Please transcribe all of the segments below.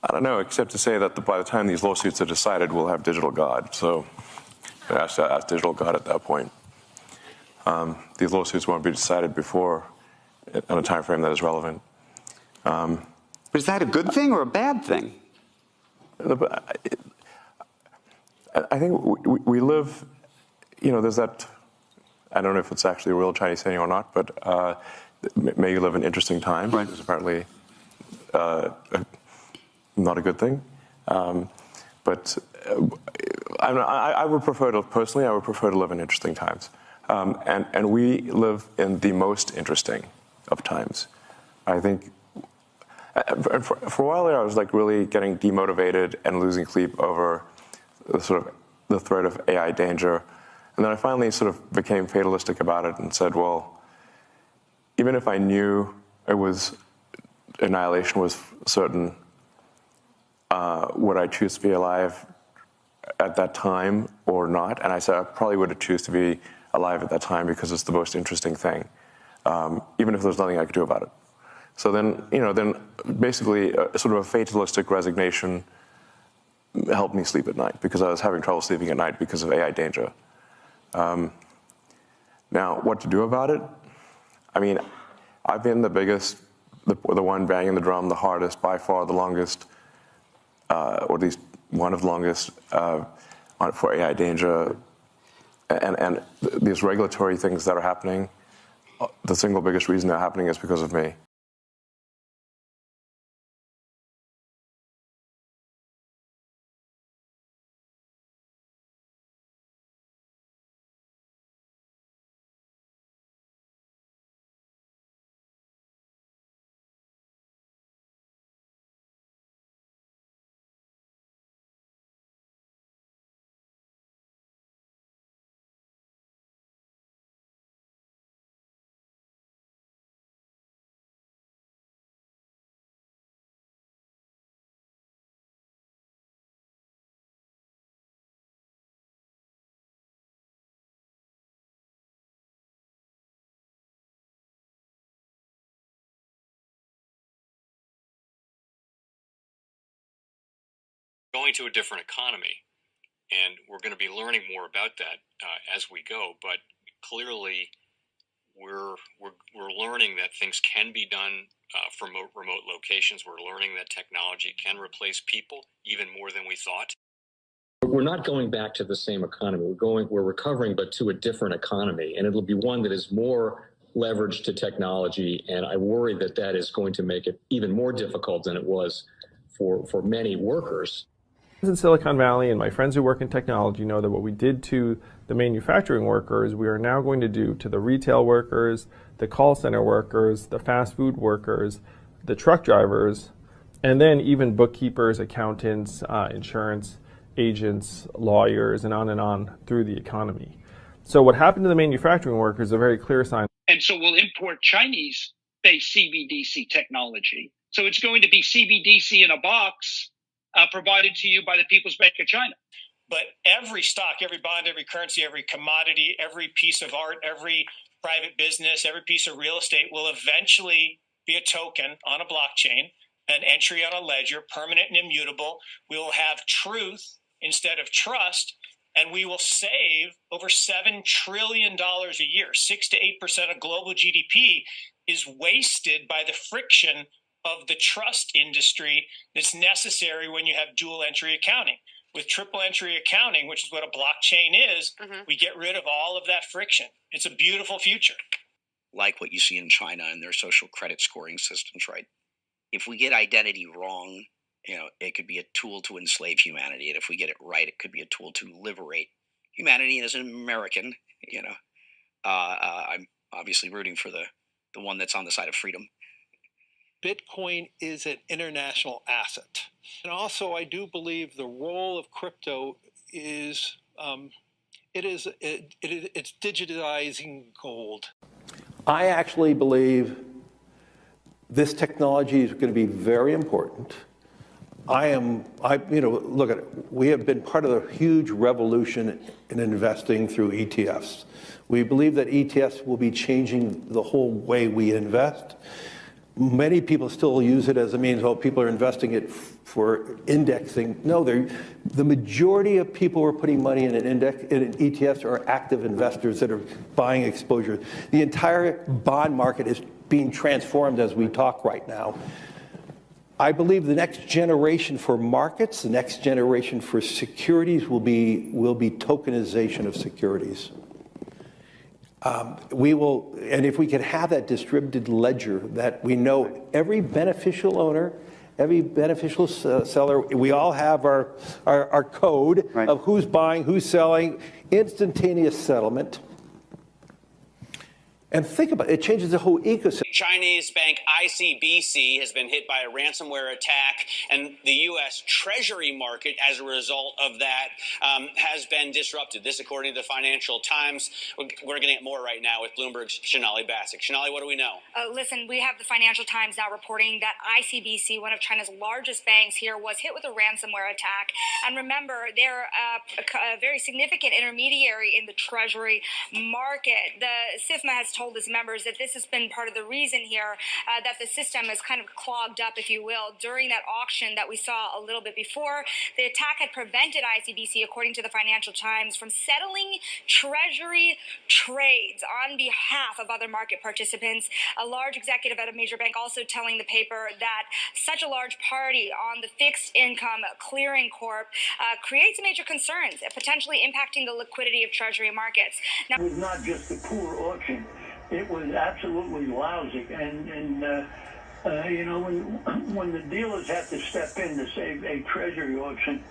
I don't know, except to say that by the time these lawsuits are decided, we'll have digital God. So ask digital God at that point. These lawsuits won't be decided before in a time frame that is relevant. But is that a good thing or a bad thing? I think we live, there's that, I don't know if it's actually a real Chinese saying or not, but may you live in interesting times. Right. It's apparently not a good thing. But I would prefer to, personally, I would prefer to live in interesting times. And we live in the most interesting of times. I think, for a while there, I was like really getting demotivated and losing sleep over the threat of AI danger. And then I finally sort of became fatalistic about it and said, well, even if I knew annihilation was certain, would I choose to be alive at that time or not? And I said I probably would have choose to be alive at that time because it's the most interesting thing, even if there's nothing I could do about it. So then, then basically sort of a fatalistic resignation helped me sleep at night because I was having trouble sleeping at night because of AI danger. Now, what to do about it? I mean, I've been the biggest, the one banging the drum the hardest, by far the longest, or at least one of the longest for AI danger. And these regulatory things that are happening, the single biggest reason they're happening is because of me. Going to a different economy, and we're going to be learning more about that as we go. But clearly, we're learning that things can be done from remote locations. We're learning that technology can replace people even more than we thought. We're not going back to the same economy. We're recovering, but to a different economy, and it'll be one that is more leveraged to technology. And I worry that that is going to make it even more difficult than it was for many workers. In Silicon Valley, and my friends who work in technology know that what we did to the manufacturing workers, we are now going to do to the retail workers, the call center workers, the fast food workers, the truck drivers, and then even bookkeepers, accountants, insurance agents, lawyers, and on through the economy. So what happened to the manufacturing workers is a very clear sign. And so we'll import Chinese-based CBDC technology. So it's going to be CBDC in a box provided to you by the People's Bank of China. But every stock, every bond, every currency, every commodity, every piece of art, every private business, every piece of real estate will eventually be a token on a blockchain, an entry on a ledger, permanent and immutable. We will have truth instead of trust, and we will save over $7 trillion a year. 6 to 8% of global GDP is wasted by the friction of the trust industry that's necessary when you have dual entry accounting. With triple entry accounting, which is what a blockchain is, we get rid of all of that friction. It's a beautiful future. Like what you see in China and their social credit scoring systems, right? If we get identity wrong, it could be a tool to enslave humanity. And if we get it right, it could be a tool to liberate humanity. And as an American, I'm obviously rooting for the one that's on the side of freedom. Bitcoin is an international asset. And also, I do believe the role of crypto is, it's digitizing gold. I actually believe this technology is going to be very important. Look at it. We have been part of a huge revolution in investing through ETFs. We believe that ETFs will be changing the whole way we invest. Many people still use it as a means, oh, people are investing it for indexing. No, the majority of people who are putting money in in ETFs are active investors that are buying exposure. The entire bond market is being transformed as we talk right now. I believe the next generation for markets, the next generation for securities will be tokenization of securities. We will, and if we can have that distributed ledger that we know every beneficial owner, every beneficial seller, we all have our code of who's buying, who's selling, instantaneous settlement. And think about it, it changes the whole ecosystem. Chinese bank ICBC has been hit by a ransomware attack, and the U.S. Treasury market, as a result of that, has been disrupted. This, according to the Financial Times. We're getting it more right now with Bloomberg's Shonali Bassick. Shonali, what do we know? Listen, we have the Financial Times now reporting that ICBC, one of China's largest banks here, was hit with a ransomware attack. And remember, they're a very significant intermediary in the Treasury market. The SIFMA has told its members that this has been part of the reason here that the system is kind of clogged up, if you will, during that auction that we saw a little bit before. The attack had prevented ICBC, according to the Financial Times, from settling Treasury trades on behalf of other market participants. A large executive at a major bank also telling the paper that such a large party on the fixed income clearing corp creates major concerns, potentially impacting the liquidity of Treasury markets. Now, it was not just a poor auction. It was absolutely lousy, and you know, when the dealers have to step in to save a treasury auction,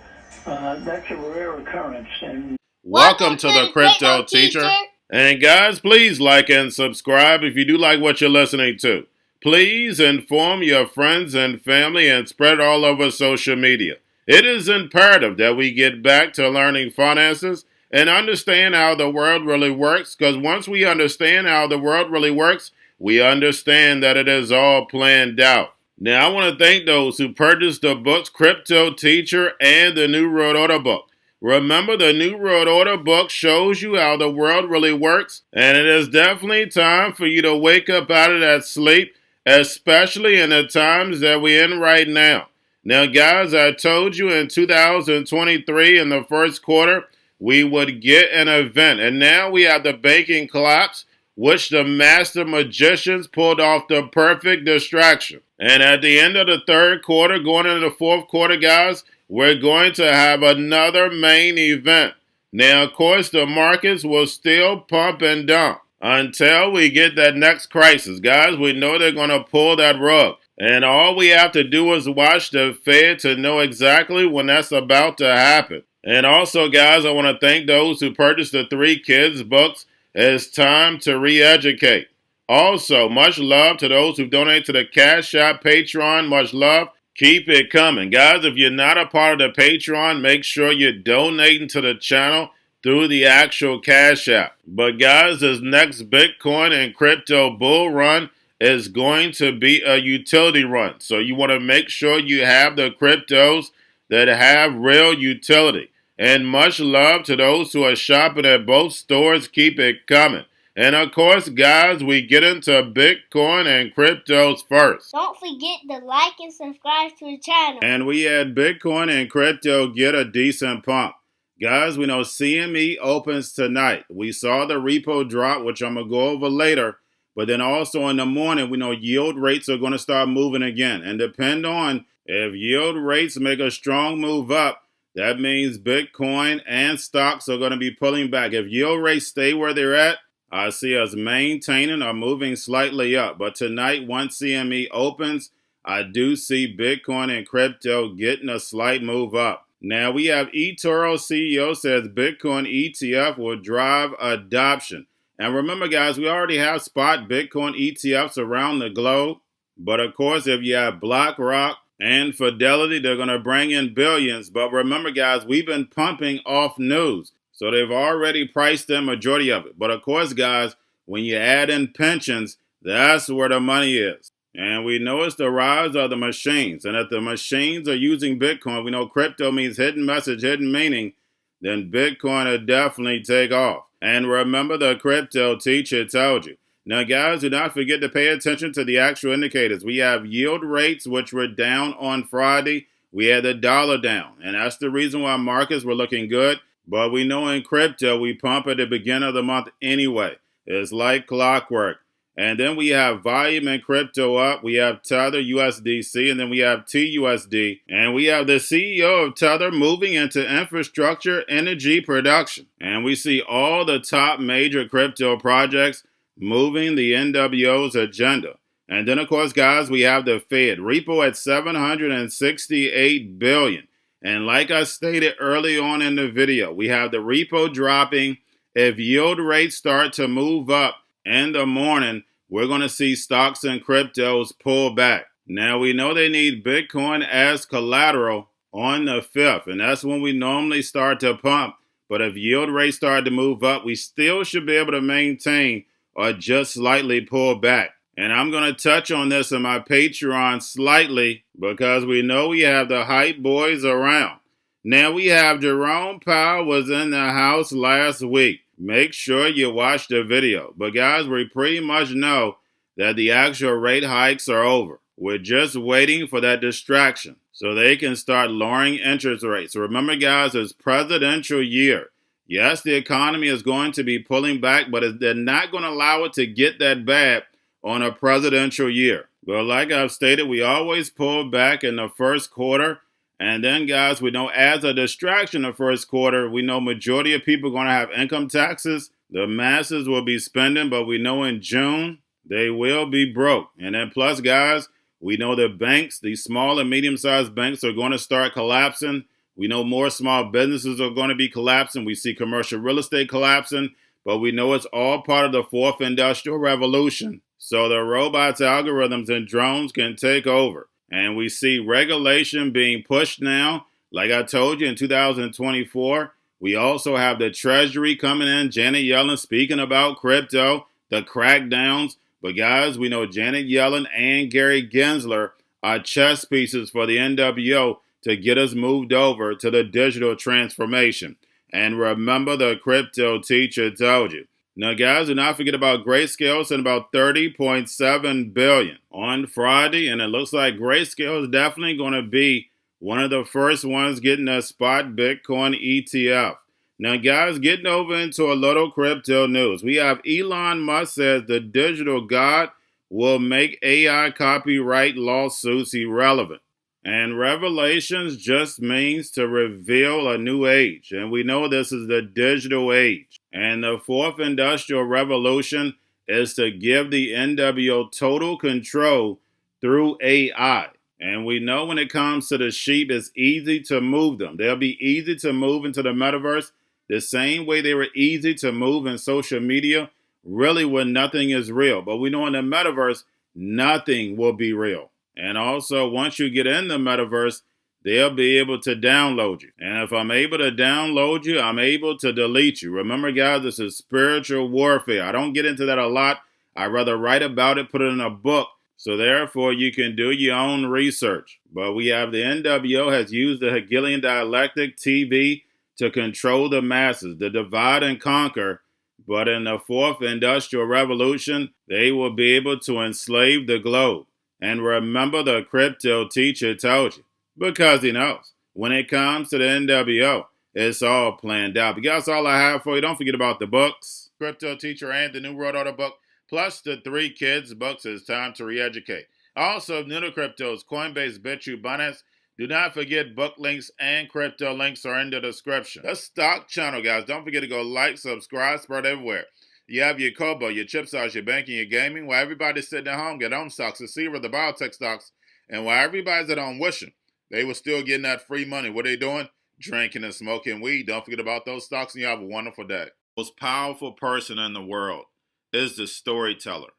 that's a rare occurrence. And welcome to the Crypto Teacher. And guys, please like and subscribe if you do like what you're listening to. Please inform your friends and family and spread it all over social media. It is imperative that we get back to learning finances and understand how the world really works, because once we understand how the world really works, we understand that it is all planned out. Now, I want to thank those who purchased the books Cryptoteacher and the New World Order book. Remember, the New World Order book shows you how the world really works, and it is definitely time for you to wake up out of that sleep, especially in the times that we're in right now. Now, guys, I told you in 2023 in the first quarter, we would get an event, and now we have the banking collapse, which the master magicians pulled off the perfect distraction. And at the end of the third quarter, going into the fourth quarter, guys, we're going to have another main event. Now, of course, the markets will still pump and dump until we get that next crisis. Guys, we know they're going to pull that rug. And all we have to do is watch the Fed to know exactly when that's about to happen. And also, guys, I want to thank those who purchased the 3 Kids books. It's time to re-educate. Also, much love to those who donate to the Cash App, Patreon. Much love. Keep it coming. Guys, if you're not a part of the Patreon, make sure you're donating to the channel through the actual Cash App. But guys, this next Bitcoin and crypto bull run is going to be a utility run. So you want to make sure you have the cryptos that have real utility. And much love to those who are shopping at both stores. Keep it coming. And of course, guys, we get into Bitcoin and cryptos first. Don't forget to like and subscribe to the channel. And we had Bitcoin and crypto get a decent pump. Guys, we know CME opens tonight. We saw the repo drop, which I'm going to go over later. But then also in the morning, we know yield rates are going to start moving again. And depend on if yield rates make a strong move up, that means Bitcoin and stocks are going to be pulling back. If yield rates stay where they're at, I see us maintaining or moving slightly up. But tonight, once CME opens, I do see Bitcoin and crypto getting a slight move up. Now, we have eToro CEO says Bitcoin ETF will drive adoption. And remember, guys, we already have spot Bitcoin ETFs around the globe. But of course, if you have BlackRock and Fidelity, they're going to bring in billions. But remember, guys, we've been pumping off news. So they've already priced in majority of it. But of course, guys, when you add in pensions, that's where the money is. And we know it's the rise of the machines. And if the machines are using Bitcoin, we know crypto means hidden message, hidden meaning, then Bitcoin will definitely take off. And remember, the Crypto Teacher told you. Now, guys, do not forget to pay attention to the actual indicators. We have yield rates, which were down on Friday. We had the dollar down, and that's the reason why markets were looking good. But we know in crypto, we pump at the beginning of the month anyway. It's like clockwork. And then we have volume in crypto up. We have Tether USDC, and then we have TUSD. And we have the CEO of Tether moving into infrastructure energy production. And we see all the top major crypto projects moving the NWO's agenda. And then, of course, guys, we have the Fed. Repo at $768 billion. And like I stated early on in the video, we have the repo dropping. If yield rates start to move up in the morning, we're going to see stocks and cryptos pull back. Now, we know they need Bitcoin as collateral on the 5th, and that's when we normally start to pump. But if yield rates start to move up, we still should be able to maintain or just slightly pull back. And I'm going to touch on this in my Patreon slightly because we know we have the hype boys around. Now we have Jerome Powell was in the house last week. Make sure you watch the video. But guys, we pretty much know that the actual rate hikes are over. We're just waiting for that distraction so they can start lowering interest rates. Remember guys, it's presidential year. Yes, the economy is going to be pulling back, but they're not going to allow it to get that bad on a presidential year. But like I've stated, we always pull back in the first quarter. And then, guys, we know as a distraction the first quarter, we know majority of people are going to have income taxes. The masses will be spending, but we know in June, they will be broke. And then plus, guys, we know the banks, these small and medium-sized banks are going to start collapsing. We know more small businesses are going to be collapsing. We see commercial real estate collapsing, but we know it's all part of the fourth industrial revolution. So the robots, algorithms, and drones can take over. And we see regulation being pushed now. Like I told you in 2024, we also have the Treasury coming in, Janet Yellen speaking about crypto, the crackdowns. But guys, we know Janet Yellen and Gary Gensler are chess pieces for the NWO to get us moved over to the digital transformation. And remember, the crypto teacher told you. Now, guys, do not forget about Grayscale. It's about $30.7 billion on Friday, and it looks like Grayscale is definitely going to be one of the first ones getting a spot Bitcoin ETF. Now, guys, getting over into a little crypto news. We have Elon Musk says the digital god will make AI copyright lawsuits irrelevant. And revelations just means to reveal a new age. And we know this is the digital age. And the fourth industrial revolution is to give the NWO total control through AI. And we know when it comes to the sheep, it's easy to move them. They'll be easy to move into the metaverse the same way they were easy to move in social media, really when nothing is real. But we know in the metaverse, nothing will be real. And also, once you get in the metaverse, they'll be able to download you. And if I'm able to download you, I'm able to delete you. Remember, guys, this is spiritual warfare. I don't get into that a lot. I'd rather write about it, put it in a book. So therefore, you can do your own research. But we have the NWO has used the Hegelian dialectic TV to control the masses, to divide and conquer. But in the fourth industrial revolution, they will be able to enslave the globe. And remember, the crypto teacher told you, because he knows. When it comes to the NWO, it's all planned out. But that's all I have for you. Don't forget about the books, Crypto Teacher and the New World Order book, plus the 3 kids books. It's time to re-educate. Also, new to cryptos, Coinbase, Bitrue, Binance. Do not forget book links and crypto links are in the description. The stock channel, guys. Don't forget to go like, subscribe, spread everywhere. You have your Kobo, your chip stocks, your banking, your gaming. While everybody's sitting at home, get home stocks, the Seaver, the biotech stocks. And while everybody's at home wishing, they were still getting that free money. What are they doing? Drinking and smoking weed. Don't forget about those stocks, and you have a wonderful day. The most powerful person in the world is the storyteller.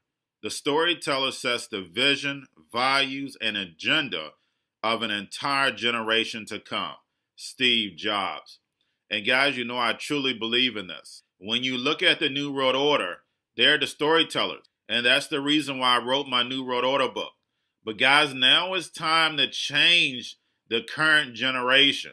The storyteller sets the vision, values, and agenda of an entire generation to come. Steve Jobs. And guys, you know I truly believe in this. When you look at the New World Order, they're the storytellers. And that's the reason why I wrote my New World Order book. But guys, now it's time to change the current generation.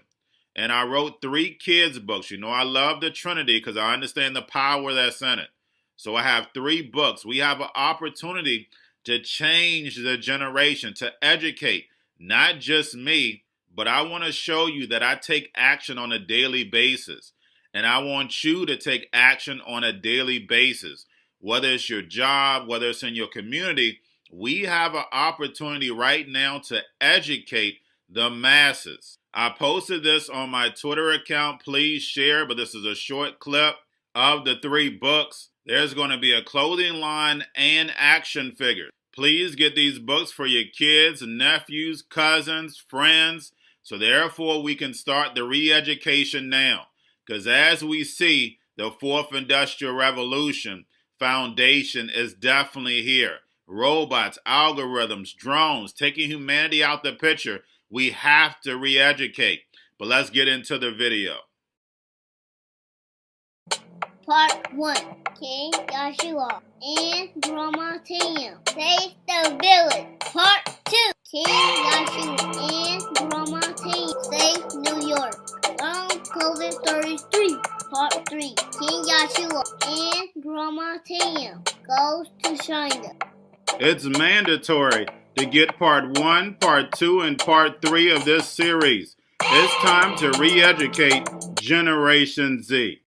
And I wrote 3 kids books. You know, I love the Trinity because I understand the power that's in it. So I have 3 books. We have an opportunity to change the generation, to educate, not just me, but I want to show you that I take action on a daily basis. And I want you to take action on a daily basis. Whether it's your job, whether it's in your community, we have an opportunity right now to educate the masses. I posted this on my Twitter account. Please share, but this is a short clip of the 3 books. There's going to be a clothing line and action figures. Please get these books for your kids, nephews, cousins, friends, so therefore we can start the re-education now. Because as we see, the 4th Industrial Revolution foundation is definitely here. Robots, algorithms, drones, taking humanity out the picture. We have to re-educate. But let's get into the video. Part 1. King Joshua and Grandma Tam save the village. Part 2. King Joshua and Grandma Tam save New York from COVID-33. Part 3. King Joshua and Grandma Tam goes to China. It's mandatory to get part 1, part 2, and part 3 of this series. It's time to re-educate Generation Z.